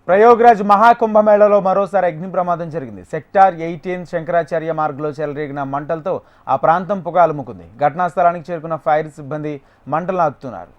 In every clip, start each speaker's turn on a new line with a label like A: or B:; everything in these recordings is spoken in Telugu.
A: ప్రయోగరాజ్ మహాకుంభమేళలో మరోసారి అగ్ని ప్రమాదం జరిగింది. సెక్టార్ 18 శంకరాచార్య మార్గ్లో చెలరేగిన మంటలతో ఆ ప్రాంతం పొగ అలుముకుంది. ఘటనా స్థలానికి చేరుకున్న ఫైర్ సిబ్బంది మంటలను ఆపుతున్నారు.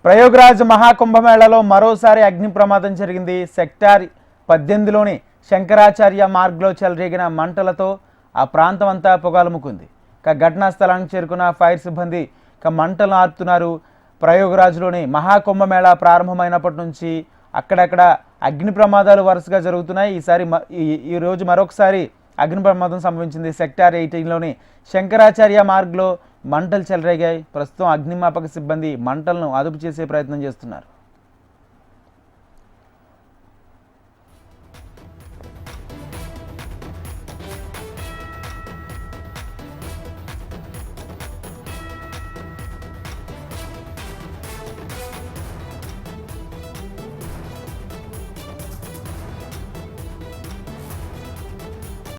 A: ప్రయోగరాజ్ మహాకుంభమేళలో మరోసారి అగ్ని ప్రమాదం జరిగింది. సెక్టార్ 18లోని శంకరాచార్య మార్గ్లో చెలరేగిన మంటలతో ఆ ప్రాంతం అంతా పొగలుముకుంది. ఘటనా స్థలానికి చేరుకున్న ఫైర్ సిబ్బంది మంటలను ఆర్పుతున్నారు. ప్రయోగరాజ్లోని మహాకుంభమేళా ప్రారంభమైనప్పటి నుంచి అక్కడక్కడ అగ్ని ప్రమాదాలు వరుసగా జరుగుతున్నాయి. ఈ రోజు మరొకసారి అగ్ని ప్రమాదం సంభవించింది. సెక్టార్ 18లోని శంకరాచార్య మార్గ్లో మంటలు చెలరేగాయి. ప్రస్తుతం అగ్నిమాపక సిబ్బంది మంటలను అదుపు చేసే ప్రయత్నం చేస్తున్నారు.